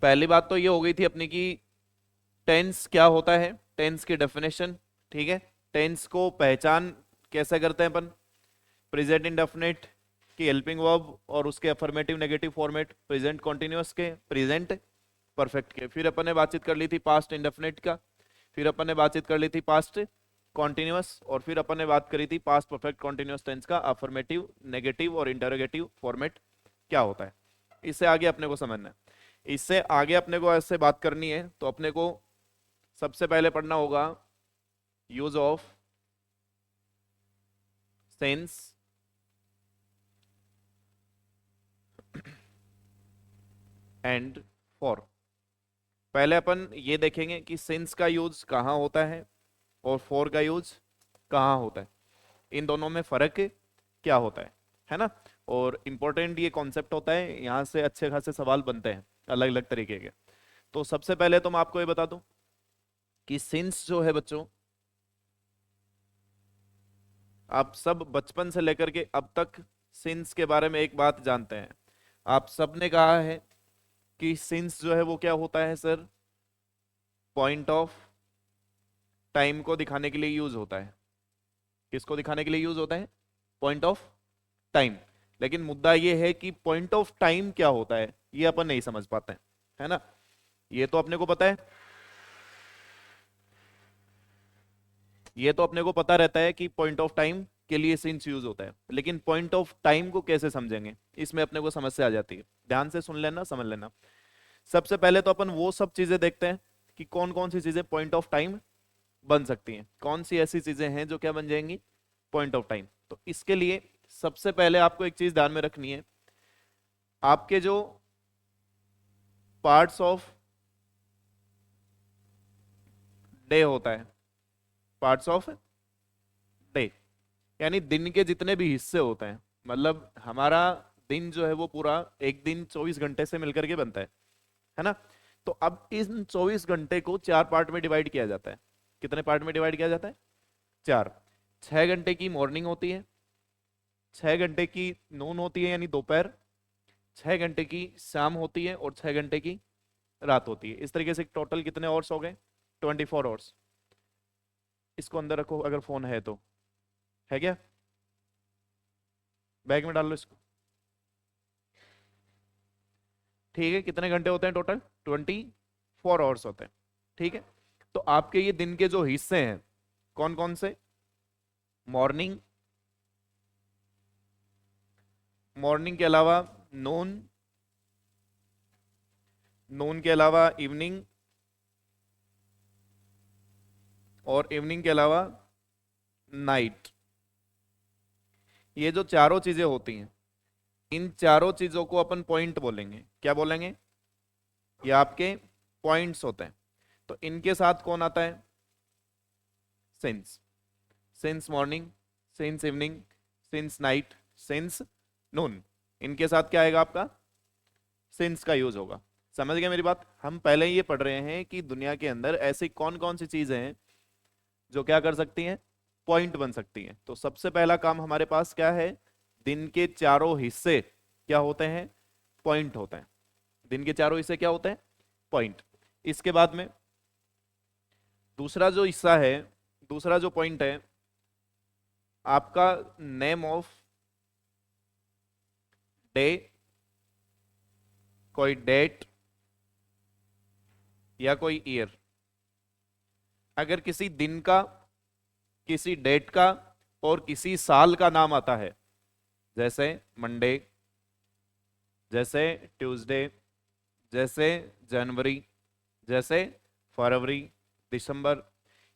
पहली बात तो ये हो गई थी अपनी की टेंस क्या होता है, टेंस की डेफिनेशन। ठीक है, टेंस को पहचान कैसे करते हैं अपन? प्रेजेंट इंडेफिनिट की हेल्पिंग वर्ब और उसके affirmative negative format, present continuous के, प्रेजेंट परफेक्ट के। फिर अपन ने बातचीत कर ली थी पास्ट इंडेफिनिट का, फिर अपन ने बातचीत कर ली थी पास्ट कॉन्टिन्यूअस, और फिर अपन ने बात करी थी पास्ट परफेक्ट कॉन्टिन्यूअस टेंस का अफर्मेटिव नेगेटिव और इंटरोगेटिव फॉर्मेट क्या होता है। इससे आगे अपने को समझना है, इससे आगे अपने को ऐसे बात करनी है तो अपने को सबसे पहले पढ़ना होगा use of sense and for. पहले अपन ये देखेंगे कि सिंस का यूज कहाँ होता है और फॉर का यूज कहाँ होता है, इन दोनों में फर्क क्या होता है ना। और इम्पोर्टेंट ये कॉन्सेप्ट होता है, यहाँ से अच्छे खासे सवाल बनते हैं अलग अलग तरीके के। तो सबसे पहले तो मैं आपको ये बता दूं कि सिंस जो है बच्चों, आप सब बचपन से लेकर के अब तक सिंस के बारे में एक बात जानते हैं। आप सबने कहा है कि सिंस जो है वो क्या होता है सर? पॉइंट ऑफ टाइम को दिखाने के लिए यूज होता है। किसको दिखाने के लिए यूज होता है? Point of time. लेकिन मुद्दा ये है कि पॉइंट ऑफ टाइम क्या होता है ये अपन नहीं समझ पाते हैं, है ना। ये तो अपने को पता है, ये तो अपने को पता रहता है कि पॉइंट ऑफ टाइम के लिए सिंस यूज होता है, लेकिन पॉइंट ऑफ टाइम को कैसे समझेंगे इसमें अपने को समस्या आ जाती है। ध्यान से सुन लेना, समझ लेना। सबसे पहले तो अपन वो सब चीजें देखते हैं कि कौन कौन सी चीजें पॉइंट ऑफ टाइम बन सकती हैं, कौन सी ऐसी चीजें हैं जो क्या बन जाएंगी पॉइंट ऑफ टाइम। तो इसके लिए सबसे पहले आपको एक चीज ध्यान में रखनी है, आपके जो पार्ट्स ऑफ डे होता है, पार्ट्स ऑफ डे यानी दिन के जितने भी हिस्से होते हैं, मतलब हमारा दिन जो है वो पूरा एक दिन 24 घंटे से मिलकर के बनता है ना। तो अब इन 24 घंटे को 4 पार्ट में डिवाइड किया जाता है। कितने पार्ट में डिवाइड किया जाता है? 4। 6 घंटे की मॉर्निंग होती है, 6 घंटे की नून होती है यानी दोपहर, 6 घंटे की शाम होती है, और 6 घंटे की रात होती है। इस तरीके से टोटल कितने आवर्स हो गए? 24 आवर्स। इसको अंदर रखो अगर फोन है तो, है क्या? बैग में डाल लो इसको। ठीक है, कितने घंटे होते हैं टोटल? 24 आवर्स होते हैं। ठीक है, तो आपके ये दिन के जो हिस्से हैं कौन कौन से? मॉर्निंग, मॉर्निंग के अलावा नून, नून के अलावा इवनिंग, और इवनिंग के अलावा नाइट। ये जो चारों चीजें होती हैं, इन चारों चीजों को अपन पॉइंट बोलेंगे। क्या बोलेंगे? ये आपके पॉइंट्स होते हैं। तो इनके साथ कौन आता है? Since. Since morning, since evening, since night, since noon. इनके साथ क्या आएगा आपका? सिंस का यूज होगा। समझ गए मेरी बात? हम पहले ये पढ़ रहे हैं कि दुनिया के अंदर ऐसी कौन कौन सी चीजें हैं जो क्या कर सकती हैं? पॉइंट बन सकती हैं। तो सबसे पहला काम हमारे पास क्या है? दिन के चारों हिस्से क्या होते हैं? पॉइंट होते हैं। दिन के चारों हिस्से क्या होते हैं? पॉइंट। इसके बाद में दूसरा जो हिस्सा है, दूसरा जो पॉइंट है आपका, नेम ऑफ डे, कोई डेट या कोई ईयर। अगर किसी दिन का, किसी डेट का और किसी साल का नाम आता है, जैसे मंडे, जैसे ट्यूसडे, जैसे जनवरी, जैसे फरवरी, दिसंबर,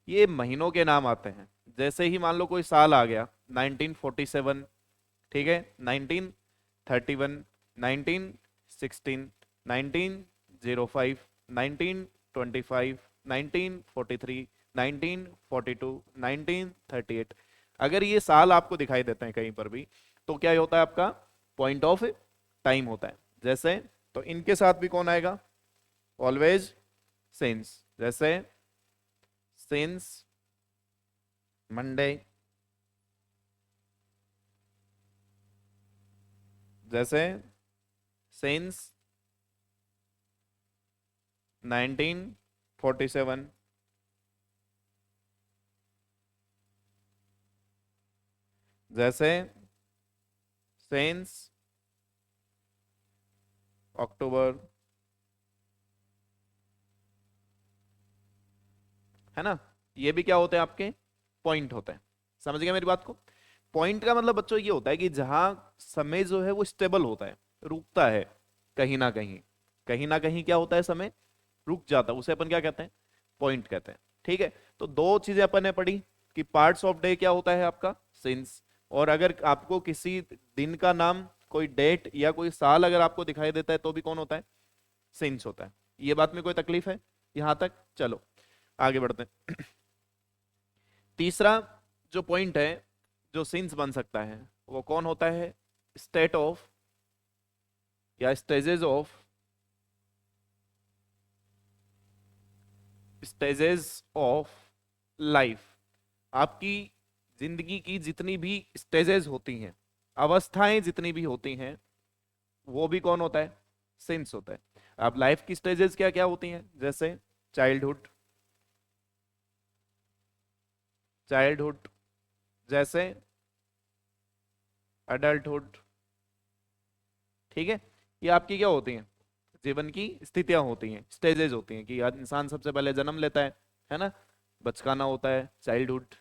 ये महीनों के नाम आते हैं। जैसे ही मान लो कोई साल आ गया 1947, ठीक है, 1931, 1916, 1905, 1925, 1943, 1942, 1938, अगर ये साल आपको दिखाई देते हैं कहीं पर भी, तो क्या होता है आपका? पॉइंट ऑफ टाइम होता है। जैसे, तो इनके साथ भी कौन आएगा? Always since. जैसे सिंस मंडे, जैसे सिंस 1947, जैसे सेंस अक्टूबर, है ना। ये भी क्या होते हैं आपके पॉइंट होते हैं। समझ गए मेरी बात को। पॉइंट का मतलब बच्चों ये होता है कि जहां समय जो है वो स्टेबल होता है, रुकता है कहीं ना कहीं। कहीं ना कहीं क्या होता है, समय रुक जाता है, उसे अपन क्या कहते हैं, पॉइंट कहते हैं। ठीक है। तो दो चीजें अपन ने पढ़ी कि पार्ट्स ऑफ डे क्या होता है आपका, सिंस। और अगर आपको किसी दिन का नाम, कोई डेट या कोई साल अगर आपको दिखाई देता है तो भी कौन होता है, सिंस होता है। ये बात में कोई तकलीफ है यहां तक? चलो आगे बढ़ते हैं। तीसरा जो पॉइंट है जो सिंस बन सकता है वो कौन होता है, स्टेट ऑफ या स्टेजेस ऑफ लाइफ। आपकी जिंदगी की जितनी भी स्टेजेस होती हैं, अवस्थाएं जितनी भी होती हैं, वो भी कौन होता है, सिंस होता है। अब लाइफ की स्टेजेस क्या क्या होती हैं, जैसे चाइल्डहुड, चाइल्डहुड जैसे अडल्टहुड। ठीक है। ये आपकी क्या होती हैं, जीवन की स्थितियां होती हैं, स्टेजेस होती हैं कि आज इंसान सबसे पहले जन्म लेता है ना, बचकाना होता है चाइल्डहुड,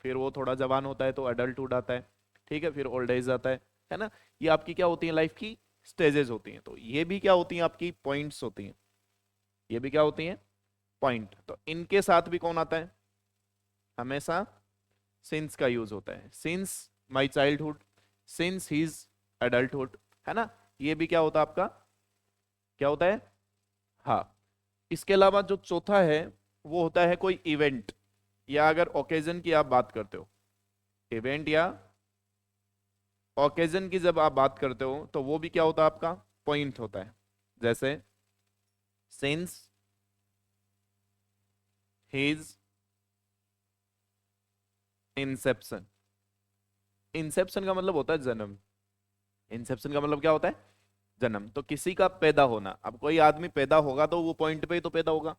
फिर वो थोड़ा जवान होता है तो अडल्टहुड आता है, ठीक है, फिर ओल्ड एज आता है ना। ये आपकी क्या होती है, लाइफ की स्टेजेस होती हैं। तो ये भी क्या होती हैं, आपकी पॉइंट्स होती हैं। ये भी क्या होती हैं, पॉइंट। तो इनके साथ भी कौन आता है, हमेशा सिंस का यूज होता है। Since my childhood, since his adulthood, है ना। ये भी क्या होता है आपका, क्या होता है, हाँ। इसके अलावा जो चौथा है वो होता है कोई इवेंट, या अगर ओकेजन की आप बात करते हो, इवेंट या ओकेजन की जब आप बात करते हो तो वो भी क्या होता है आपका, पॉइंट होता है। जैसे सिंस हिज इंसेप्शन। इंसेप्शन का मतलब होता है जन्म। इंसेप्शन का मतलब क्या होता है, जन्म। तो किसी का पैदा होना, अब कोई आदमी पैदा होगा तो वो पॉइंट पे ही तो पैदा होगा,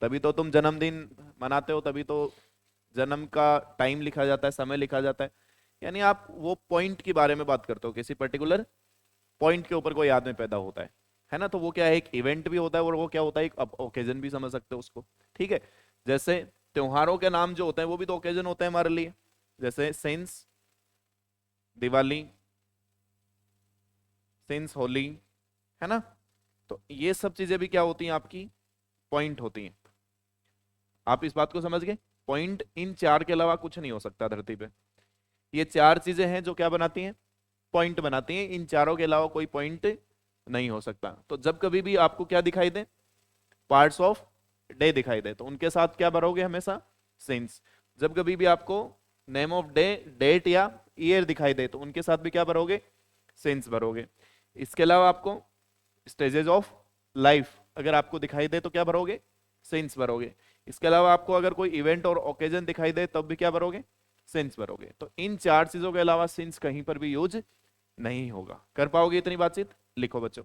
तभी तो तुम जन्मदिन मनाते हो, तभी तो जन्म का टाइम लिखा जाता है, समय लिखा जाता है। यानी आप वो पॉइंट के बारे में बात करते हो, किसी पर्टिकुलर पॉइंट के ऊपर कोई आदमी पैदा होता है ना। तो वो क्या है, एक इवेंट भी होता है, और वो क्या होता है, एक ओकेजन भी समझ सकते हो उसको। ठीक है। जैसे त्योहारों के नाम जो होते हैं वो भी तो ओकेजन होते हैं हमारे लिए, जैसे सेंस दिवाली, सेंस होली, है ना। तो ये सब चीजें भी क्या होती हैं, आपकी पॉइंट होती हैं। आप इस बात को समझ गए। पॉइंट इन चार के अलावा कुछ नहीं हो सकता धरती पे। ये चार चीजें हैं जो क्या बनाती हैं, पॉइंट बनाती हैं। इन चारों के अलावा कोई पॉइंट नहीं हो सकता। तो जब कभी भी आपको क्या दिखाई दे, पार्ट्स ऑफ डे दिखाई दे, तो उनके साथ क्या भरोगे, हमेशा सिंस। जब कभी भी आपको नेम ऑफ डे, डेट या ईयर दिखाई दे, तो उनके साथ भी क्या भरोगे, सिंस भरोगे। इसके अलावा आपको स्टेजेस ऑफ लाइफ अगर आपको दिखाई दे तो क्या भरोगे, सिंस भरोगे। इसके अलावा आपको अगर कोई इवेंट और ओकेजन दिखाई दे तब भी क्या भरोगे, सिंस भरोगे। तो इन चार चीजों के अलावा सिंस कहीं पर भी यूज नहीं होगा। कर पाओगे इतनी बातचीत, लिखो बच्चों।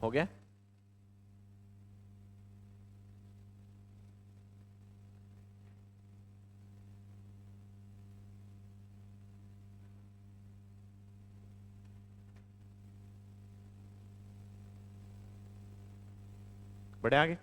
हो गया? बढ़े आगे?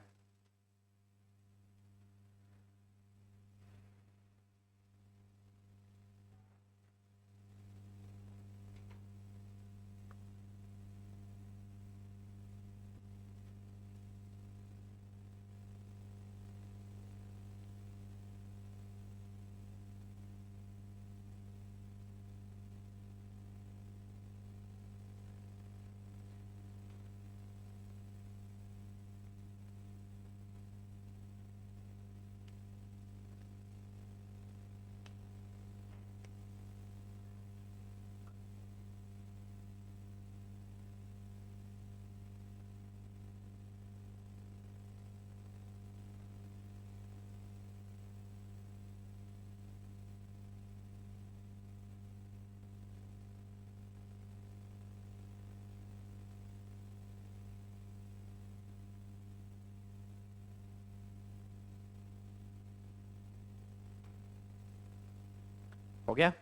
हो गया?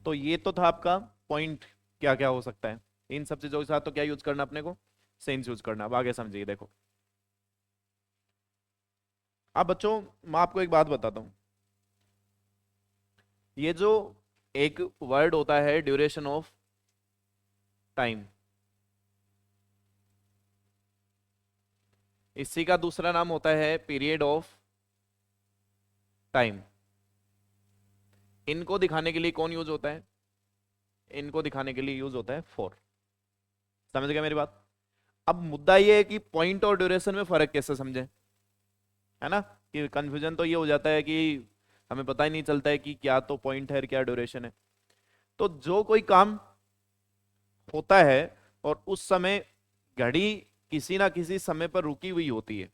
तो ये तो था आपका पॉइंट, क्या क्या हो सकता है इन सब चीजों के साथ। तो क्या यूज करना अपने को? सेंस यूज करना। अब आगे समझिए, देखो। अब बच्चों, मैं आपको एक बात बताता हूं। ये जो एक वर्ड होता है ड्यूरेशन ऑफ टाइम, इसी का दूसरा नाम होता है पीरियड ऑफ टाइम। इनको दिखाने के लिए कौन यूज होता है? इनको दिखाने के लिए यूज होता है फॉर। समझ गया मेरी बात? अब मुद्दा ये है कि पॉइंट और ड्यूरेशन में फर्क कैसे समझें, है ना? कि कंफ्यूजन तो ये हो जाता है कि हमें पता ही नहीं चलता है कि क्या तो पॉइंट है और क्या ड्यूरेशन है। तो जो कोई काम होता है और उस समय घड़ी किसी ना किसी समय पर रुकी हुई होती है,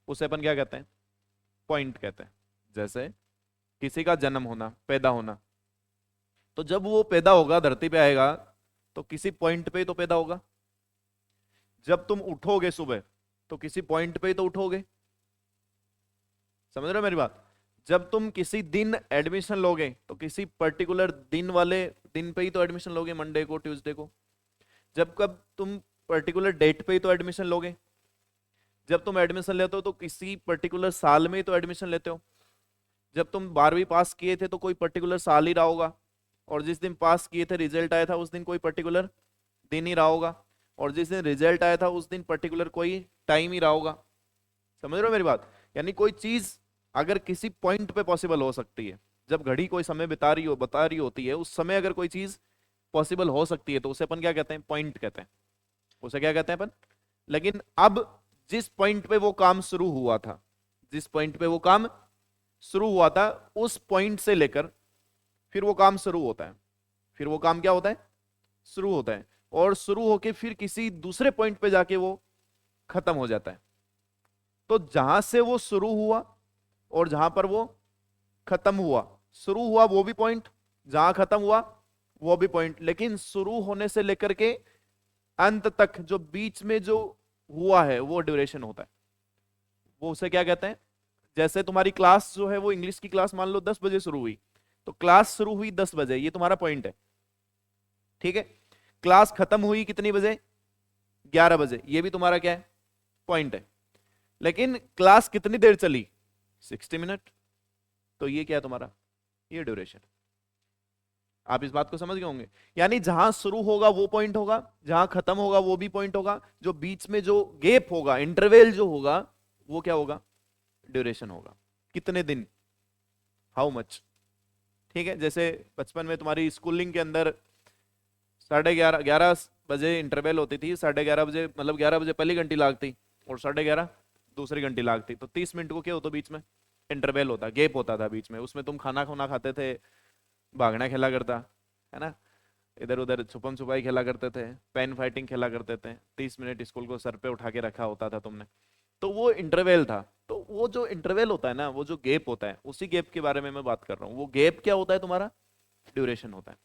उसे अपन क्या कहते हैं? पॉइंट कहते हैं। जैसे किसी का जन्म होना, पैदा होना, तो जब वो पैदा होगा, धरती पे आएगा, तो किसी पॉइंट पे ही तो पैदा होगा। जब तुम उठोगे सुबह, तो किसी पॉइंट पे ही तो उठोगे। समझ रहे हो मेरी बात? जब तुम किसी दिन एडमिशन लोगे, तो किसी पर्टिकुलर दिन वाले दिन पे ही तो एडमिशन लोगे, मंडे को, ट्यूसडे को। जब कब तुम पर्टिकुलर डेट पे ही तो एडमिशन लोगे। जब तुम एडमिशन लेते हो तो किसी पर्टिकुलर साल में ही तो एडमिशन लेते हो। जब तुम 12वीं पास किए थे तो कोई पर्टिकुलर साल ही रहा होगा, और जिस दिन पास किए थे रिजल्ट आया था उस दिन कोई पर्टिकुलर दिन ही रहा होगा, और जिस दिन रिजल्ट आया था उस दिन पर्टिकुलर कोई टाइम ही रहा होगा। समझ रहे हो मेरी बात? यानी कोई चीज अगर किसी पॉइंट पे पॉसिबल हो सकती है, जब घड़ी कोई समय बता रही होती है, उस समय अगर कोई चीज पॉसिबल हो सकती है, तो उसे अपन क्या कहते हैं? पॉइंट कहते हैं। उसे क्या कहते हैं अपन? लेकिन अब जिस पॉइंट पे वो काम शुरू हुआ था, जिस पॉइंट पे वो काम शुरू हुआ था, उस पॉइंट से लेकर फिर वो काम शुरू होता है। फिर वो काम क्या होता है? शुरू होता है। और शुरू होके फिर किसी दूसरे पॉइंट पे जाके वो खत्म हो जाता है। तो जहां से वो शुरू हुआ और जहां पर वो खत्म हुआ, शुरू हुआ वो भी पॉइंट, जहां खत्म हुआ वो भी पॉइंट, लेकिन शुरू होने से लेकर के अंत तक जो बीच में जो हुआ है वो ड्यूरेशन होता है। वो उसे क्या कहते हैं? जैसे तुम्हारी क्लास जो है, वो इंग्लिश की क्लास मान लो 10 बजे शुरू हुई, तो क्लास शुरू हुई 10 बजे, ये तुम्हारा पॉइंट है। ठीक है? क्लास खत्म हुई कितनी बजे? 11 बजे, ये भी तुम्हारा क्या है? पॉइंट है। लेकिन क्लास कितनी देर चली? 60 मिनट, तो ये क्या है तुम्हारा? ये ड्यूरेशन। आप इस बात को समझ गए होंगे। यानी जहां शुरू होगा वो पॉइंट होगा, जहां खत्म होगा वो भी पॉइंट होगा, जो बीच में जो गैप होगा, इंटरवेल जो होगा, वो क्या होगा? ड्यूरेशन होगा। कितने दिन? How much? ठीक है? जैसे बचपन में तुम्हारी स्कूलिंग के अंदर 11:30 11 बजे इंटरवेल होती थी। 11:30 बजे मतलब 11 बजे पहली घंटी लागती और 11:30 दूसरी घंटी लागती, तो 30 मिनट को क्या होता बीच में? इंटरवेल होता, गैप होता था बीच में। उसमें तुम खाना खुना खाते थे, भागना खेला करता, है ना, इधर उधर छुपम छुपाई खेला करते थे, पेन फाइटिंग खेला करते थे। 30 मिनट स्कूल को सर पे उठा के रखा होता था तुमने, तो वो इंटरवेल था। तो वो जो इंटरवेल होता है ना, वो जो गैप होता है, उसी गैप के बारे में मैं बात कर रहा हूँ। वो गैप क्या होता है तुम्हारा? ड्यूरेशन होता है।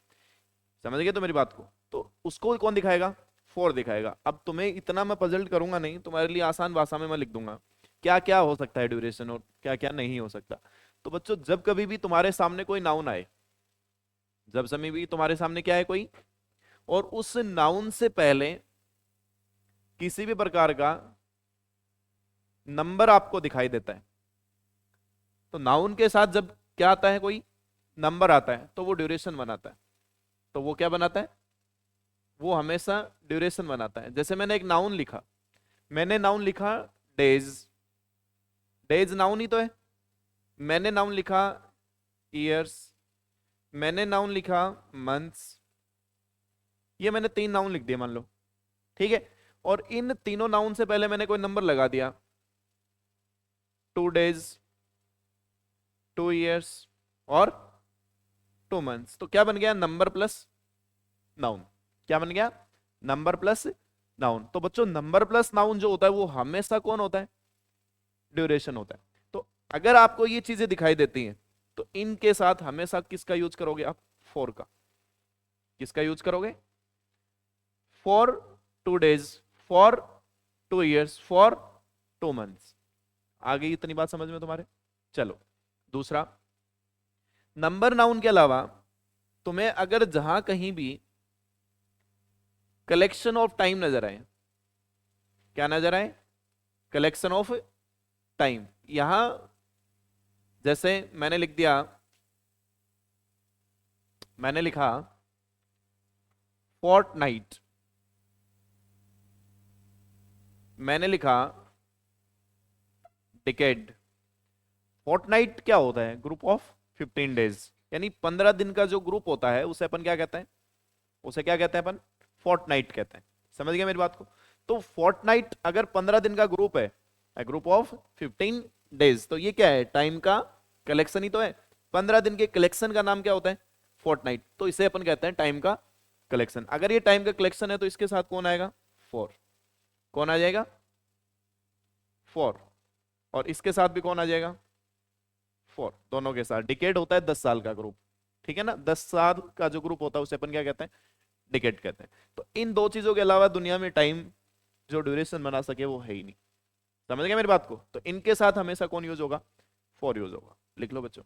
समझ गए तो मेरी बात को? तो उसको कौन दिखाएगा? 4 दिखाएगा। अब तुम्हें इतना मैं पजल्ट करूंगा नहीं, तुम्हारे लिए आसान भाषा में मैं लिख दूंगा क्या क्या हो सकता है ड्यूरेशन और क्या क्या नहीं हो सकता। तो बच्चों जब कभी भी तुम्हारे सामने कोई नाउन आए, जब समय भी तुम्हारे सामने क्या है कोई, और उस नाउन से पहले किसी भी प्रकार का नंबर आपको दिखाई देता है, तो नाउन के साथ जब क्या आता है, कोई नंबर आता है, तो वो ड्यूरेशन बनाता है। तो वो क्या बनाता है? वो हमेशा ड्यूरेशन बनाता है। जैसे मैंने एक नाउन लिखा, मैंने नाउन लिखा डेज, डेज नाउन ही तो है। मैंने नाउन लिखा ईयर्स, मैंने नाउन लिखा मंथ्स, ये मैंने 3 नाउन लिख दिए मान लो, ठीक है। और इन तीनों नाउन से पहले मैंने कोई नंबर लगा दिया, 2 days, 2 years और 2 months। तो क्या बन गया? Number plus noun. क्या बन गया? Number plus noun. तो बच्चों नंबर प्लस नाउन जो होता है वो हमेशा कौन होता है? ड्यूरेशन होता है। तो अगर आपको ये चीजें दिखाई देती हैं तो इनके साथ हमेशा किसका यूज करोगे आप? 4 का। किसका यूज करोगे? For 2 days, for 2 years, for 2 months। आ गई इतनी बात समझ में तुम्हारे? चलो दूसरा, नंबर नाउन के अलावा तुम्हें अगर जहां कहीं भी कलेक्शन ऑफ टाइम नजर आए, क्या नजर आए? Collection of time. यहां जैसे मैंने लिख दिया, मैंने लिखा फोर्टनाइट, मैंने लिखा डिकेड। फोर्टनाइट क्या होता है? ग्रुप ऑफ 15 days, यानी 15 दिन का जो ग्रुप होता है उसे अपन क्या कहते हैं? उसे क्या कहते हैं अपन? फोर्टनाइट कहते हैं। समझ गए मेरी बात को? तो फोर्टनाइट अगर 15 दिन का ग्रुप है, ग्रुप ऑफ 15 days, तो ये क्या है? टाइम का कलेक्शन ही तो है। 15 दिन के कलेक्शन का नाम क्या होता है? फोर्टनाइट। तो इसे अपन कहते हैं टाइम का कलेक्शन। अगर ये टाइम का कलेक्शन है तो इसके साथ कौन आएगा? 4। कौन आ जाएगा? 4। और इसके साथ भी कौन आ जाएगा? 4। दोनों के साथ। डिकेड होता है 10 साल का ग्रुप, ठीक है ना? 10 साल का जो ग्रुप होता है उसे अपन क्या कहते हैं? डिकेड कहते हैं। तो इन दो चीजों के अलावा दुनिया में टाइम जो ड्यूरेशन बना सके वो है ही नहीं। समझ गए मेरी बात को? तो इनके साथ हमेशा कौन यूज होगा? 4 यूज होगा। लिख लो बच्चों।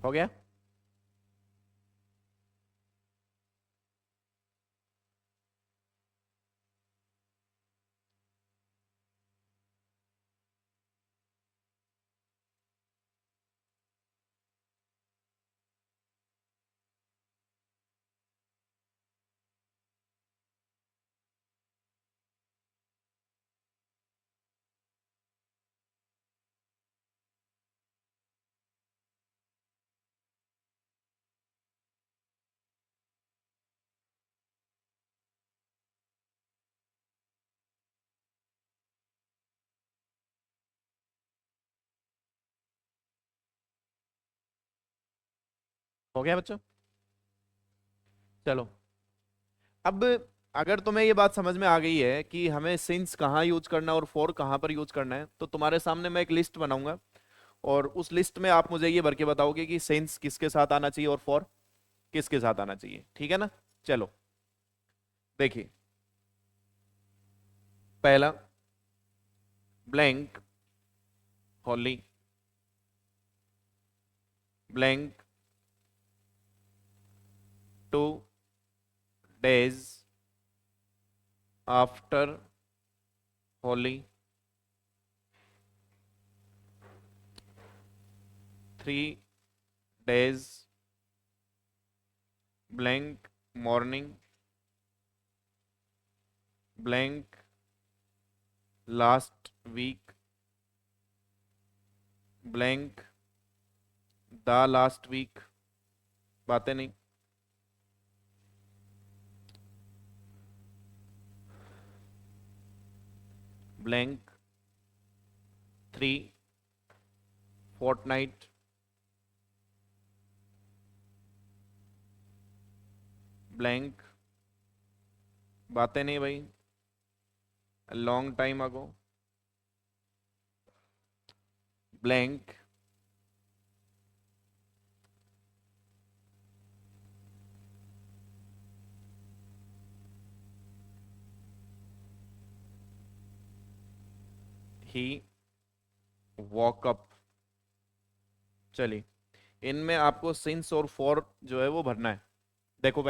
हो गया? हो गया बच्चों? चलो अब अगर तुम्हें ये बात समझ में आ गई है कि हमें सिंस कहाँ यूज करना है और फॉर कहाँ पर यूज करना है, तो तुम्हारे सामने मैं एक लिस्ट बनाऊंगा और उस लिस्ट में आप मुझे ये भर के बताओगे कि सिंस किसके साथ आना चाहिए और फॉर किसके साथ आना चाहिए, ठीक है ना। चलो देखिए, पहला blank Holi, blank 2 days after Holi, 3 days blank morning, blank last week, blank the last week, बातें नहीं, ब्लैंक 3 fortnight, ब्लैंक बातें नहीं भाई, लॉन्ग टाइम अगो, ब्लैंक ही वॉक अप। चलिए, इनमें आपको सिंस और फॉर जो है वो भरना है। देखो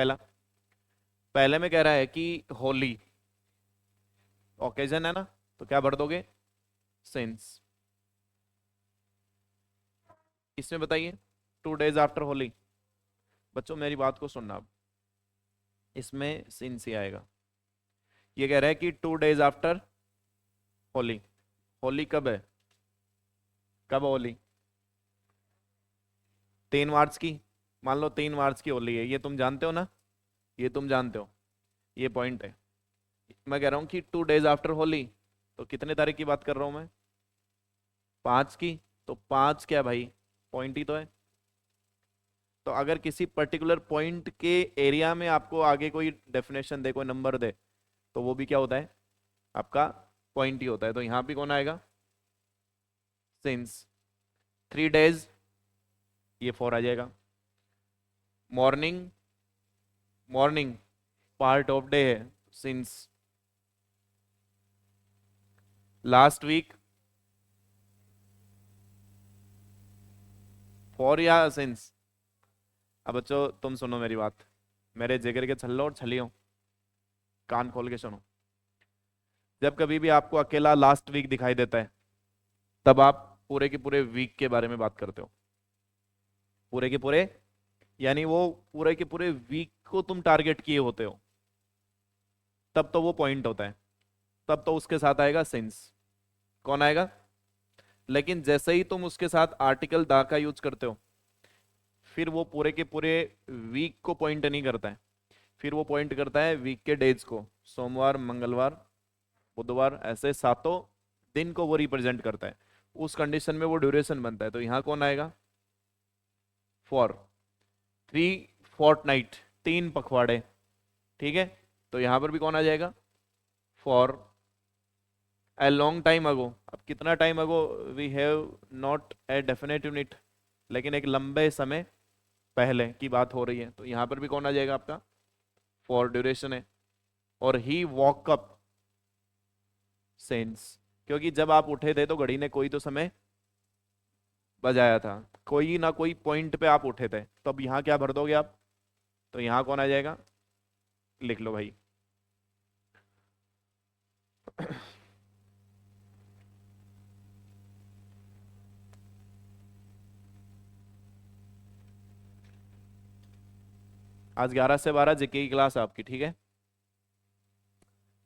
पहले में कह रहा है कि होली ओकेजन है ना, तो क्या भर दोगे, सिंस। इसमें बताइए 2 days आफ्टर होली, बच्चों मेरी बात को सुनना अब, इसमें सिंस ही आएगा। ये कह रहा है कि 2 days आफ्टर होली, होली कब है, कब होली, 3 मार्च की, मान लो 3 मार्च की होली है, ये तुम जानते हो ना, ये तुम जानते हो, ये पॉइंट है। मैं कह रहा हूँ कि 2 days आफ्टर होली, तो कितने तारीख की बात कर रहा हूँ मैं, 5 की, तो 5 क्या भाई, पॉइंट ही तो है। तो अगर किसी पर्टिकुलर पॉइंट के एरिया में आपको आगे कोई डेफिनेशन दे, कोई नंबर दे, तो वो भी क्या होता है, आपका पॉइंट ही होता है। तो यहाँ भी कौन आएगा, सिंस। 3 days, ये 4 आ जाएगा। Morning, morning part of day है, सिंस। लास्ट वीक, 4 या सिंस। अब बच्चों तुम सुनो मेरी बात, मेरे जिगर के छल्लो और छलियो, कान खोल के सुनो। जब कभी भी आपको अकेला लास्ट वीक दिखाई देता है, तब आप पूरे के पूरे वीक के बारे में बात करते हो, पूरे के पूरे, यानी वो पूरे के पूरे वीक को तुम टारगेट किए होते हो, तब तो वो पॉइंट होता है, तब तो उसके साथ आएगा सिंस। कौन आएगा, लेकिन जैसे ही तुम उसके साथ आर्टिकल दा का यूज करते हो, फिर वो पूरे के पूरे वीक को पॉइंट नहीं करता है, फिर वो पॉइंट करता है वीक के डेज को, सोमवार, मंगलवार, बुधवार, ऐसे 7 दिन को वो रिप्रेजेंट करता है। उस कंडीशन में वो ड्यूरेशन बनता है। तो यहाँ कौन आएगा, फॉर 3 fortnight, 3 पखवाड़े, ठीक है। तो यहाँ पर भी कौन आ जाएगा, for a long time ago. अब कितना time ago, we have not a definite unit, लेकिन एक लंबे समय पहले की बात हो रही है, तो यहाँ पर भी कौन आ जाएगा आपका, फॉर ड्यूरेशन है। और ही वॉक अप, सेंस, क्योंकि जब आप उठे थे तो घड़ी ने कोई तो समय बजाया था, कोई ना कोई पॉइंट पे आप उठे थे, तो अब यहाँ क्या भर दोगे आप, तो यहाँ कौन आ जाएगा, लिख लो भाई। आज 11 से 12 जीके की क्लास आपकी, ठीक है।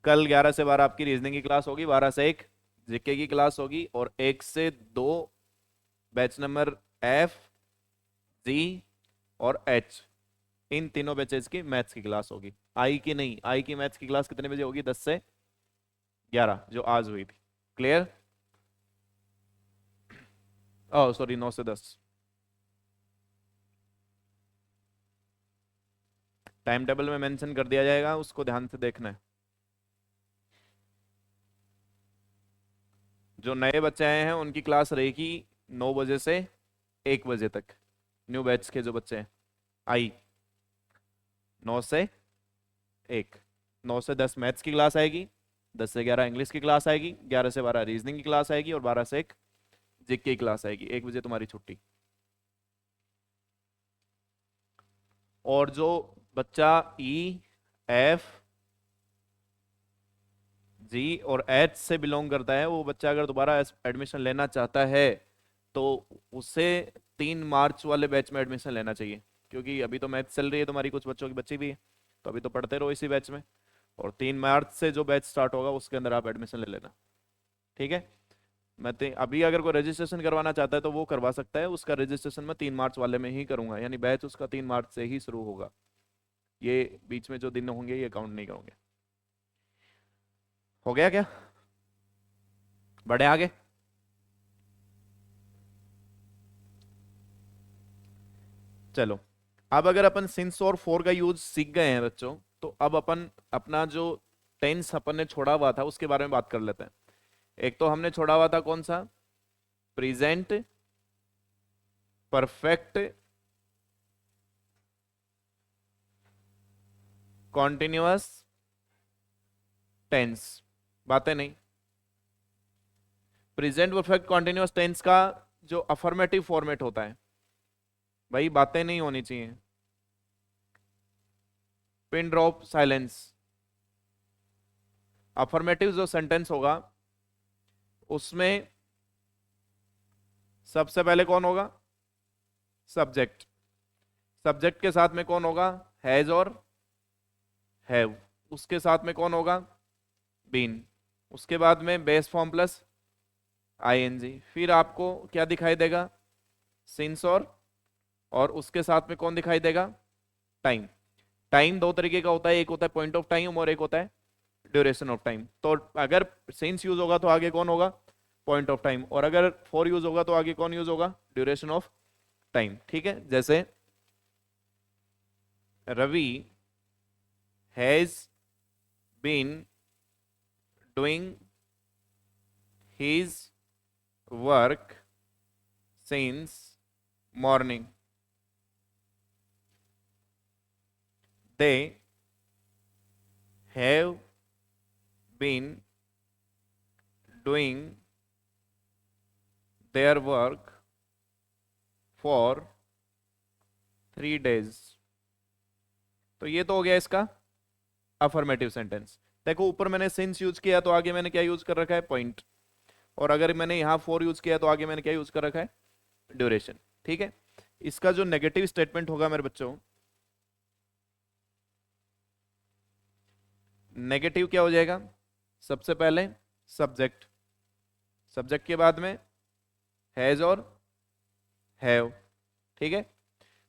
कल 11 से 12 आपकी रीजनिंग की क्लास होगी, 12 से 1 जीके की क्लास होगी, और 1 से 2 बैच नंबर एफ, जी और एच, इन तीनों बैचेज की मैथ्स की क्लास होगी। आई की नहीं, आई की मैथ्स की क्लास कितने बजे होगी, 10 से 11, जो आज हुई थी। क्लियर, ओह सॉरी, 9 से 10। टाइम टेबल में मेंशन कर दिया जाएगा, उसको ध्यान से देखना है। जो नए बच्चे आए हैं उनकी क्लास रहेगी 9 बजे से 1 बजे तक। न्यू बैच के जो बच्चे हैं आई 9 से 1, 9 से 10 मैथ्स की क्लास आएगी, 10 से 11 इंग्लिश की क्लास आएगी, 11 से 12 रीजनिंग की क्लास आएगी और 12 से 1 जीके की क्लास आएगी। 1 बजे तुम्हारी छुट्टी। और जो बच्चा ई एफ जी और एच से बिलोंग करता है, वो बच्चा अगर दोबारा एडमिशन लेना चाहता है तो उसे 3 मार्च वाले बैच में एडमिशन लेना चाहिए, क्योंकि अभी तो मैथ चल रही है तुम्हारी, कुछ बच्चों की बच्ची भी है, तो अभी तो पढ़ते रहो इसी बैच में। और 3 मार्च से जो बैच स्टार्ट होगा उसके अंदर आप एडमिशन ले लेना। ठीक है। अभी अगर कोई रजिस्ट्रेशन करवाना चाहता है तो वो करवा सकता है, उसका रजिस्ट्रेशन मैं 3 मार्च वाले में ही करूंगा, यानी बैच उसका 3 मार्च से ही शुरू होगा। ये बीच में जो दिन होंगे ये काउंट नहीं करोगे। हो गया क्या? बढ़े आगे। चलो, अब अगर अपन सिंस और फॉर का यूज सीख गए हैं बच्चों, तो अब अपन अपना जो टेंस अपन ने छोड़ा हुआ था उसके बारे में बात कर लेते हैं। एक तो हमने छोड़ा हुआ था कौन सा? Present perfect continuous tense. बातें नहीं। प्रेजेंट परफेक्ट कॉन्टिन्यूअस टेंस का जो अफर्मेटिव फॉर्मेट होता है, भाई बातें नहीं होनी चाहिए। Pin drop silence. अफर्मेटिव जो सेंटेंस होगा उसमें सबसे पहले कौन होगा? सब्जेक्ट। सब्जेक्ट के साथ में कौन होगा? हैज और हैव। उसके साथ में कौन होगा? बीन। उसके बाद में बेस फॉर्म प्लस आईएनजी। फिर आपको क्या दिखाई देगा? सिंस और उसके साथ में कौन दिखाई देगा? टाइम। टाइम दो तरीके का होता है, एक होता है पॉइंट ऑफ टाइम और एक होता है ड्यूरेशन ऑफ टाइम। तो अगर सिंस यूज होगा तो आगे कौन होगा? Point of time. और अगर फॉर यूज होगा तो आगे कौन यूज होगा? Duration of time. ठीक है। जैसे Ravi has been doing his work since morning. They have been doing their work for 3 days. तो ये तो हो गया इसका अफर्मेटिव सेंटेंस। देखो ऊपर मैंने सिंस यूज किया तो आगे मैंने क्या यूज कर रखा है? पॉइंट। और अगर मैंने यहां फॉर यूज किया तो आगे मैंने क्या यूज कर रखा है? ड्यूरेशन। ठीक है। इसका जो नेगेटिव स्टेटमेंट होगा मेरे बच्चों, नेगेटिव क्या हो जाएगा? सबसे पहले सब्जेक्ट, सब्जेक्ट के बाद में हैज और हैव। ठीक है।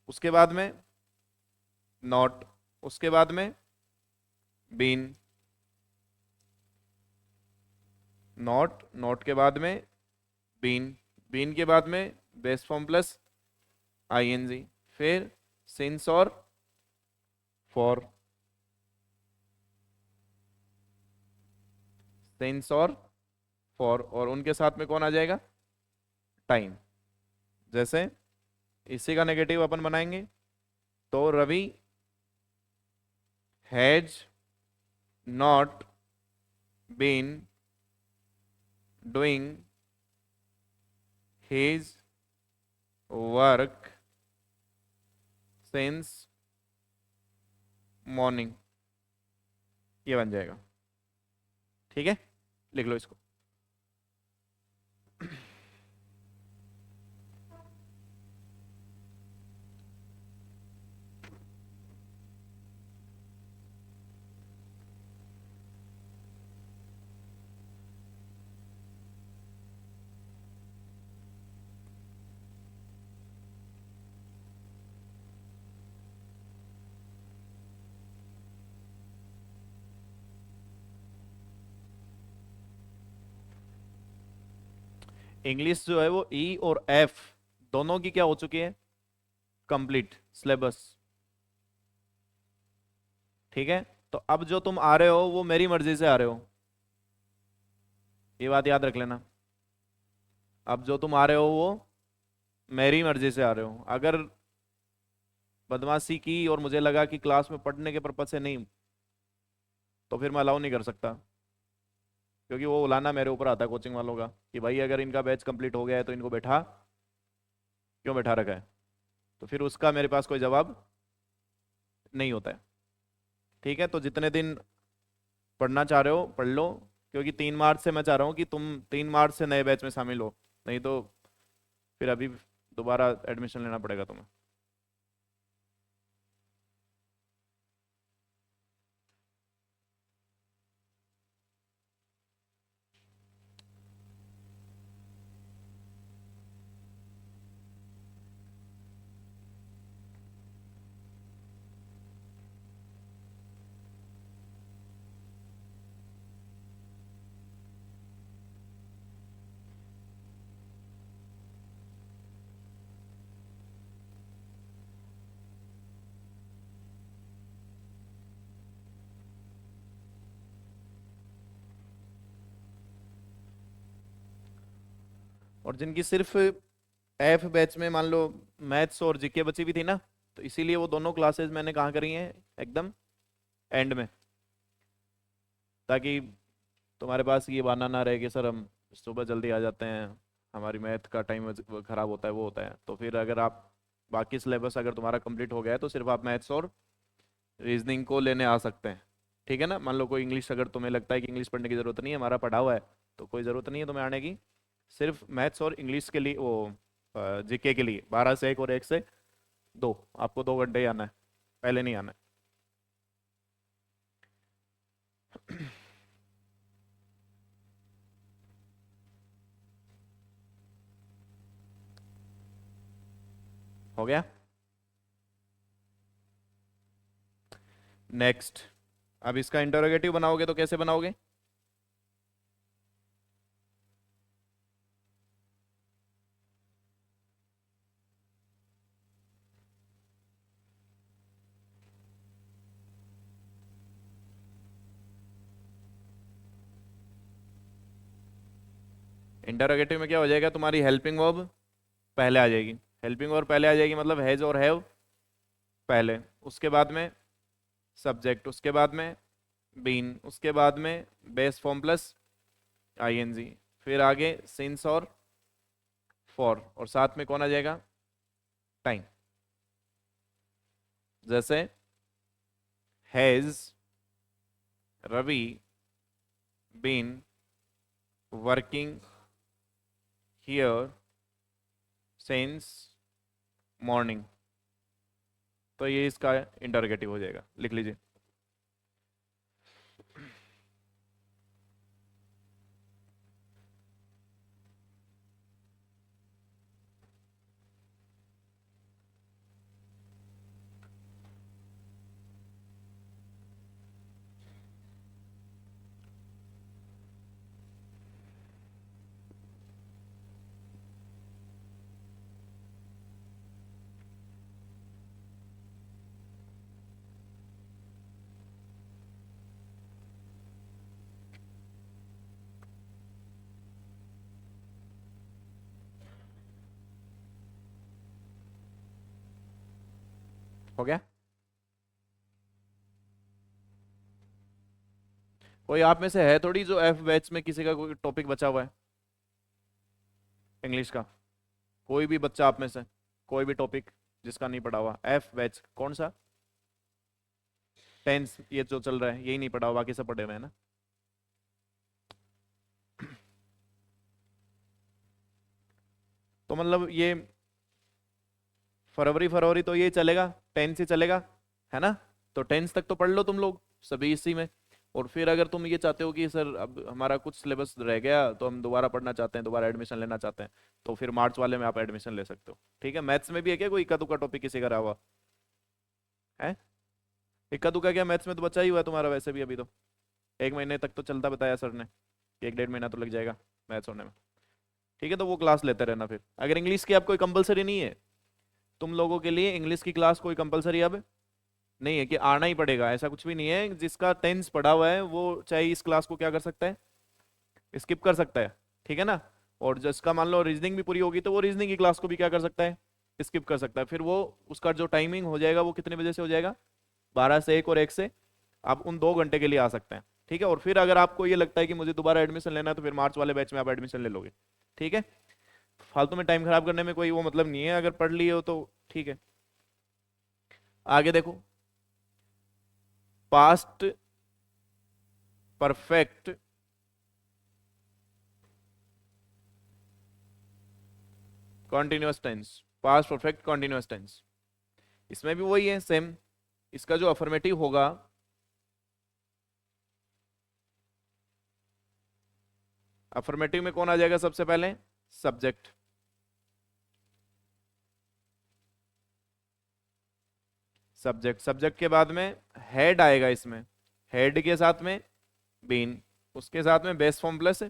उसके बाद में नॉट, उसके बाद में बीन, नॉट, नॉट के बाद में बीन, बीन के बाद में बेस फॉर्म प्लस आईएनजी, फिर सिंस और फॉर, सिंस और फॉर, और उनके साथ में कौन आ जाएगा? टाइम। जैसे इसी का नेगेटिव अपन बनाएंगे तो Ravi has not been doing his work since morning. ये बन जाएगा। ठीक है। लिख लो इसको। इंग्लिश जो है वो ई और एफ दोनों की क्या हो चुकी है? Complete syllabus. ठीक है, तो अब जो तुम आ रहे हो वो मेरी मर्जी से आ रहे हो, ये बात याद रख लेना। अब जो तुम आ रहे हो वो मेरी मर्जी से आ रहे हो। अगर बदमाशी की और मुझे लगा कि क्लास में पढ़ने के पर्पज से नहीं, तो फिर मैं अलाउ नहीं कर सकता, क्योंकि वो उलाना मेरे ऊपर आता है कोचिंग वालों का कि भाई अगर इनका बैच कंप्लीट हो गया है तो इनको बैठा क्यों बैठा रखा है, तो फिर उसका मेरे पास कोई जवाब नहीं होता है। ठीक है, तो जितने दिन पढ़ना चाह रहे हो पढ़ लो, क्योंकि 3 मार्च से मैं चाह रहा हूँ कि तुम 3 मार्च से नए बैच में शामिल हो, नहीं तो फिर अभी दोबारा एडमिशन लेना पड़ेगा तुम्हें। और जिनकी सिर्फ एफ बैच में मान लो मैथ्स और जीके बची भी थी ना, तो इसीलिए वो दोनों क्लासेस मैंने कहाँ करी हैं, एकदम एंड में, ताकि तुम्हारे पास ये बहाना ना रहे कि सर हम सुबह जल्दी आ जाते हैं, हमारी मैथ का टाइम खराब होता है वो होता है। तो फिर अगर आप बाकी सिलेबस अगर तुम्हारा कंप्लीट हो गया है तो सिर्फ आप मैथ्स और रीजनिंग को लेने आ सकते हैं। ठीक है ना, मान लो कोई इंग्लिश अगर तुम्हें लगता है कि इंग्लिश पढ़ने की ज़रूरत नहीं है, हमारा पढ़ा हुआ है, तो कोई ज़रूरत नहीं है तुम्हें आने की। सिर्फ मैथ्स और इंग्लिश के लिए वो जीके के लिए 12 से 1 और 1 से 2, आपको 2 घंटे ही आना है, पहले नहीं आना है। हो गया। नेक्स्ट, अब इसका इंटरोगेटिव बनाओगे तो कैसे बनाओगे? इंटरोगेटिव में क्या हो जाएगा, तुम्हारी हेल्पिंग वर्ब पहले आ जाएगी। हेल्पिंग वर्ब पहले आ जाएगी मतलब हैज और हैव पहले, उसके बाद में सब्जेक्ट, उसके बाद में बीन, उसके बाद में बेस फॉर्म प्लस आईएनजी, फिर आगे सिंस और फॉर, और साथ में कौन आ जाएगा, टाइम। जैसे has Ravi been working here since morning, तो ये इसका इंटरोगेटिव हो जाएगा, लिख लीजिए। हो गया। कोई आप में से है थोड़ी जो एफ बैच में किसी का कोई टॉपिक बचा हुआ है इंग्लिश का? कोई भी बच्चा आप में से, कोई भी टॉपिक जिसका नहीं पढ़ा हुआ एफ बैच, कौन सा? टेंस ये जो चल रहा है यही नहीं पढ़ा हुआ, बाकी सब पढ़े हुए हैं ना? तो मतलब ये फरवरी फरवरी तो ये चलेगा, टेंस ही चलेगा, है ना? तो टेंस तक तो पढ़ लो तुम लोग सभी इसी में। और फिर अगर तुम ये चाहते हो कि सर अब हमारा कुछ सिलेबस रह गया तो हम दोबारा पढ़ना चाहते हैं, दोबारा एडमिशन लेना चाहते हैं, तो फिर मार्च वाले में आप एडमिशन ले सकते हो। ठीक है, मैथ्स में भी है क्या कोई इक्का दुक्का टॉपिक किसी का रहा हुआ है? इक्का दुक्का क्या, मैथ्स में तो बचा ही हुआ है तुम्हारा वैसे भी, अभी तो 1 महीने तक तो चलता बताया सर ने कि 1 डेढ़ महीना तो लग जाएगा मैथ्स होने में। ठीक है, तो वो क्लास लेते रहना। फिर अगर इंग्लिश की आप कोई कंपलसरी नहीं है, तुम लोगों के लिए इंग्लिश की क्लास कोई कंपलसरी अब नहीं है कि आना ही पड़ेगा, ऐसा कुछ भी नहीं है। जिसका टेंस पड़ा हुआ है वो चाहे इस क्लास को क्या कर सकता है, स्किप कर सकता है, ठीक है ना। और जिसका मान लो रीजनिंग भी पूरी होगी तो वो रीजनिंग की क्लास को भी क्या कर सकता है, स्किप कर सकता है। फिर वो उसका जो टाइमिंग हो जाएगा वो कितने बजे से हो जाएगा, 12 से 1 और 1 से आप उन 2 घंटे के लिए आ सकते हैं, ठीक है। और फिर अगर आपको ये लगता है कि मुझे दोबारा एडमिशन लेना है तो फिर मार्च वाले बैच में आप एडमिशन ले लोगे, ठीक है। फालतू में टाइम खराब करने में कोई वो मतलब नहीं है, अगर पढ़ लिए हो तो ठीक है। आगे देखो, past perfect continuous tense, past perfect continuous tense, इसमें भी वही है सेम। इसका जो अफर्मेटिव होगा, अफर्मेटिव में कौन आ जाएगा सबसे पहले, सब्जेक्ट। सब्जेक्ट, सब्जेक्ट के बाद में हेड आएगा इसमें, हेड के साथ में बीन, उसके साथ में बेस फॉर्म प्लस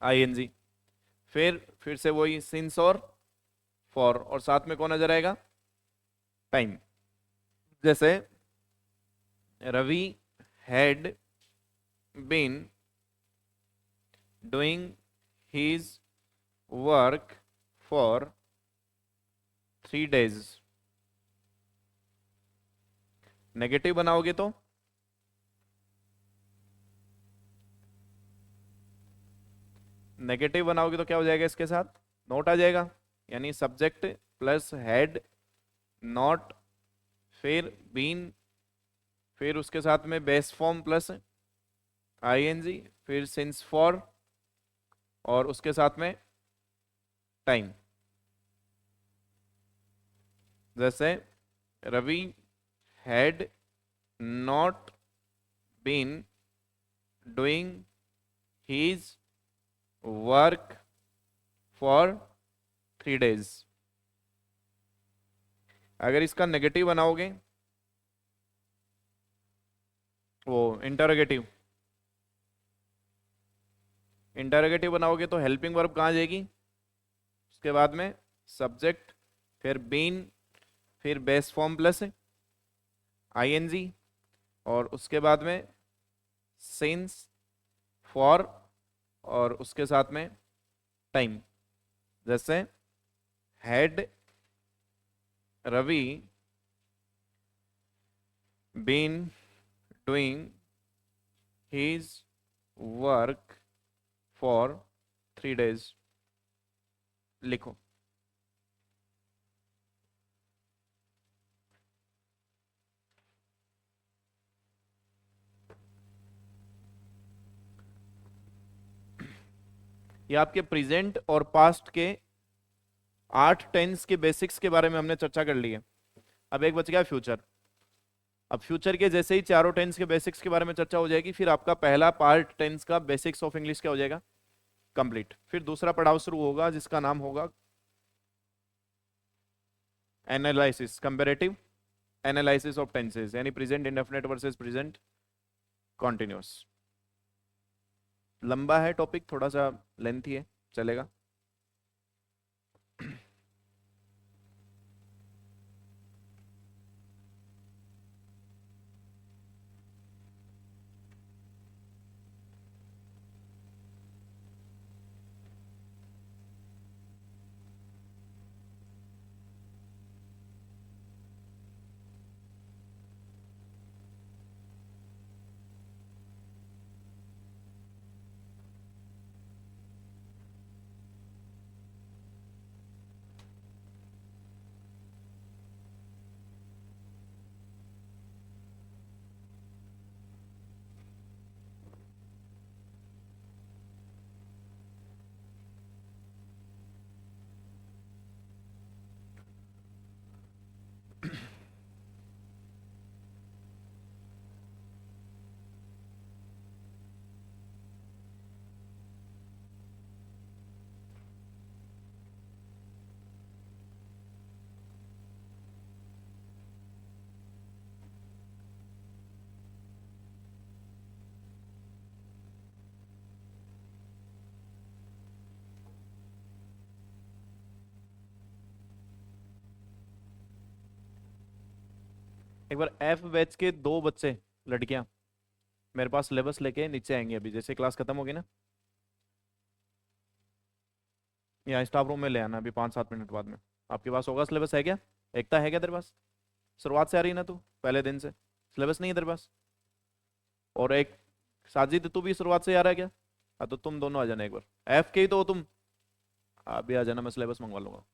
आईएनजी, फिर से वही सिंस और फॉर, और साथ में कौन नजर आएगा, टाइम। जैसे Ravi had been doing his work for 3 days। Negative बनाओगे तो नेगेटिव बनाओगे तो क्या हो जाएगा, इसके साथ नोट आ जाएगा, यानी सब्जेक्ट प्लस हेड नॉट, फिर बीन, फिर उसके साथ में बेस फॉर्म प्लस आईएनजी, फिर सिंस फॉर, और उसके साथ में टाइम। जैसे Ravi had not been doing his work for 3 days। अगर इसका नेगेटिव बनाओगे, वो इंटरोगेटिव, इंटरोगेटिव बनाओगे तो हेल्पिंग वर्ब कहाँ जाएगी, उसके बाद में सब्जेक्ट, फिर बीन, फिर बेस फॉर्म प्लस आईएनजी, और उसके बाद में सिंस फॉर, और उसके साथ में टाइम। जैसे had Ravi been doing his work for 3 days। लिखो। ये आपके प्रेजेंट और पास्ट के 8 टेंस के बेसिक्स के बारे में हमने चर्चा कर ली है। अब एक बच गया फ्यूचर। अब फ्यूचर के जैसे ही चारों टेंस के बेसिक्स के बारे में चर्चा हो जाएगी, फिर आपका पहला पार्ट टेंस का बेसिक्स ऑफ इंग्लिश क्या हो जाएगा, कंप्लीट। फिर दूसरा पड़ाव शुरू होगा जिसका नाम होगा analysis, comparative analysis of tenses, यानी present indefinite versus present continuous. लंबा है टॉपिक, थोड़ा सा लेंथी है, चलेगा। एक बार एफ बैच के 2 बच्चे, लड़कियां, मेरे पास सिलेबस लेके नीचे आएंगे अभी, जैसे क्लास खत्म होगी ना, या स्टाफ रूम में ले आना अभी 5-7 मिनट बाद में। आपके पास होगा सिलेबस, है क्या? एकता है क्या तेरे पास? शुरुआत से आ रही है ना तू, पहले दिन से सिलेबस नहीं है तेरे पास? और एक साजिद, तू भी शुरुआत से आ रहा है क्या? हाँ तो तुम दोनों आ जाना एक बार, एफ के ही तो हो तुम, आप भी आ जाना, मैं सिलेबस मंगवा लूंगा।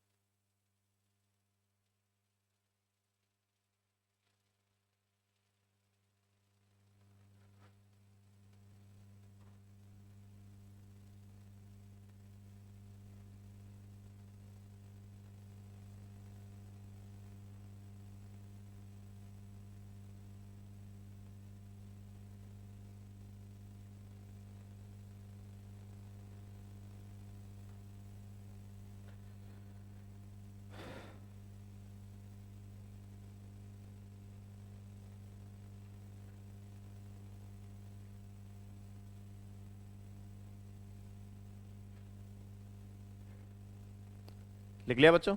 लिख लिया बच्चों?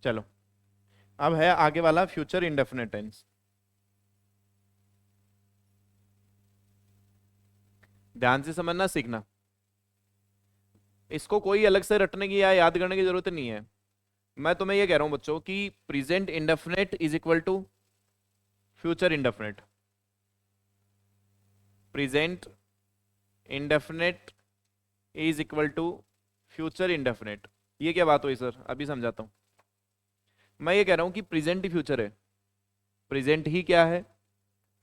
चलो, अब है आगे वाला फ्यूचर इंडेफिनिट टेंस। ध्यान से समझना, सीखना। इसको कोई अलग से रटने की या याद करने की जरूरत नहीं है। मैं तुम्हें ये कह रहा हूं बच्चों कि present indefinite is equal to future indefinite. Present indefinite is equal to future indefinite. ये क्या बात हुई सर? अभी समझाता हूं। मैं ये कह रहा हूं कि प्रेजेंट ही फ्यूचर है। प्रेजेंट ही क्या है?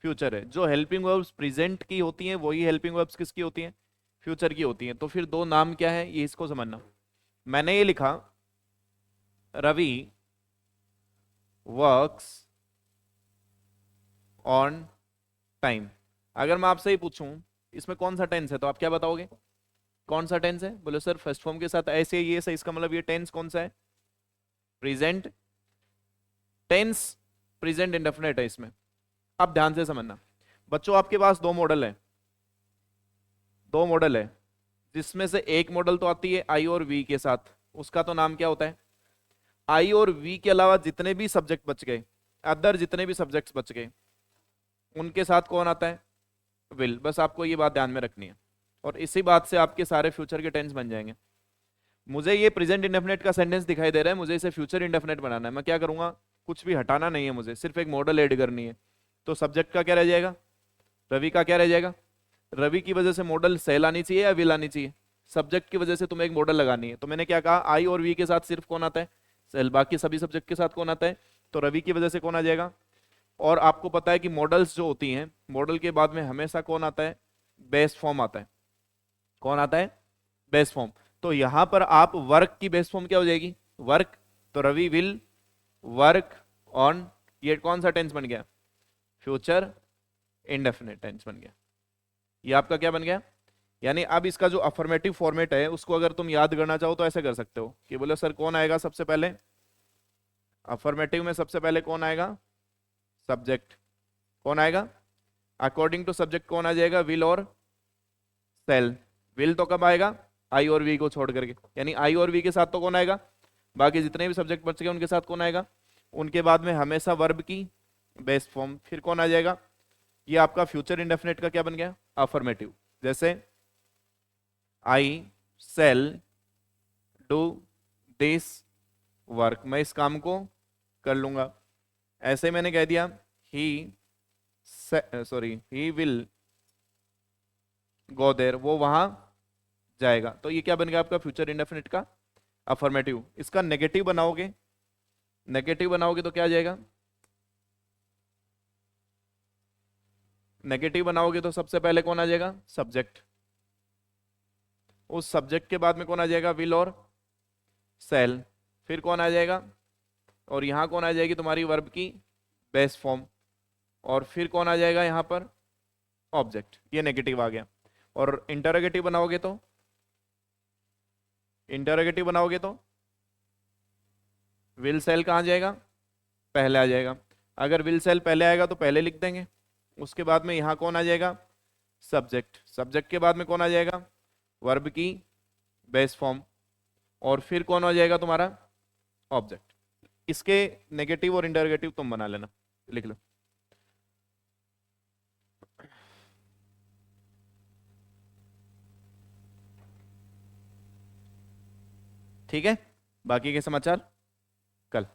फ्यूचर है। जो हेल्पिंग वर्ब्स प्रेजेंट की होती हैं वही हेल्पिंग वर्ब्स किसकी होती हैं? फ्यूचर की होती हैं। तो फिर दो नाम क्या है, ये इसको समझना। मैंने ये लिखा, रवि वर्क्स ऑन टाइम। अगर मैं आपसे ही पूछूं इसमें कौन सा टेंस है, तो आप क्या बताओगे? कौन सा टेंस है? बोले सर फर्स्ट फॉर्म के साथ ऐसे ये सही, इसका मतलब ये टेंस कौन सा है? प्रेजेंट टेंस, प्रेजेंट इंडेफिनिट है इसमें। अब ध्यान से समझना बच्चों, आपके पास दो मॉडल है, दो मॉडल है, जिसमें से एक मॉडल तो आती है आई और वी के साथ, उसका तो नाम क्या होता है? आई और वी के अलावा जितने भी सब्जेक्ट बच गए, अदर जितने भी सब्जेक्ट्स बच गए, उनके साथ कौन आता है? विल। बस आपको ये बात ध्यान में रखनी है, और इसी बात से आपके सारे फ्यूचर के टेंस बन जाएंगे। मुझे ये प्रेजेंट इंडेफिनिट का सेंटेंस दिखाई दे रहा है, मुझे इसे फ्यूचर इंडेफिनिट बनाना है। मैं क्या करूंगा? कुछ भी हटाना नहीं है मुझे, सिर्फ एक मॉडल ऐड करनी है। तो सब्जेक्ट का क्या रह जाएगा? रवि का क्या रह जाएगा? रवि की वजह से मॉडल सेल आनी चाहिए या विल आनी चाहिए? सब्जेक्ट की वजह से तुम्हें एक मॉडल लगानी है। तो मैंने क्या कहा, आई और वी के साथ सिर्फ कौन आता है? सेल। बाकी सभी सब्जेक्ट के साथ कौन आता है? तो रवि की वजह से कौन आ जाएगा? और आपको पता है कि मॉडल्स जो होती हैं, मॉडल के बाद में हमेशा कौन आता है? बेस फॉर्म आता है। कौन आता है? Base form. तो यहां पर आप वर्क की बेस फॉर्म क्या हो जाएगी? वर्क। तो रवि विल वर्क ऑन, ये कौन सा टेंस बन गया? फ्यूचर इंडेफिनिट टेंस बन गया। ये आपका क्या बन गया? यानी अब इसका जो अफर्मेटिव फॉर्मेट है उसको अगर तुम याद करना चाहो तो ऐसे कर सकते हो कि बोले सर कौन आएगा सबसे पहले? अफर्मेटिव में सबसे पहले कौन आएगा? सब्जेक्ट। कौन आएगा? अकॉर्डिंग टू सब्जेक्ट कौन आ जाएगा? विल और सेल। विल तो कब आएगा? आई और वी को छोड़ करके, यानी आई और वी के साथ तो कौन आएगा? बाकी जितने भी सब्जेक्ट बच गए उनके साथ कौन आएगा? उनके बाद में हमेशा वर्ब की बेस फॉर्म। फिर कौन आ जाएगा? ये आपका फ्यूचर इंडेफिनिट का क्या बन गया? अफर्मेटिव। जैसे आई सेल डू दिस वर्क, मैं इस काम को कर लूंगा। ऐसे मैंने कह दिया ही ही विल गो देयर, वो वहां जाएगा। तो ये क्या बन गया आपका फ्यूचर इंडेफिनिट का अफर्मेटिव। इसका नेगेटिव बनाओगे, नेगेटिव बनाओगे तो क्या आ जाएगा? नेगेटिव बनाओगे तो सबसे पहले कौन आ जाएगा? सब्जेक्ट। उस सब्जेक्ट के बाद में कौन आ जाएगा? विल और सेल। फिर कौन आ जाएगा? और यहां कौन आ जाएगी तुम्हारी वर्ब की बेस फॉर्म। और फिर कौन आ जाएगा यहां पर? ऑब्जेक्ट। ये नेगेटिव आ गया। और इंटरोगेटिव बनाओगे तो, इंटरोगेटिव बनाओगे तो विल सेल कहां जाएगा? पहले आ जाएगा। अगर विल सेल पहले आएगा तो पहले लिख देंगे। उसके बाद में यहां कौन आ जाएगा? सब्जेक्ट। सब्जेक्ट के बाद में कौन आ जाएगा? वर्ब की बेस फॉर्म। और फिर कौन आ जाएगा तुम्हारा? ऑब्जेक्ट। इसके नेगेटिव और इंटरोगेटिव तुम बना लेना। लिख लो। ठीक है, बाकी के समाचार कल।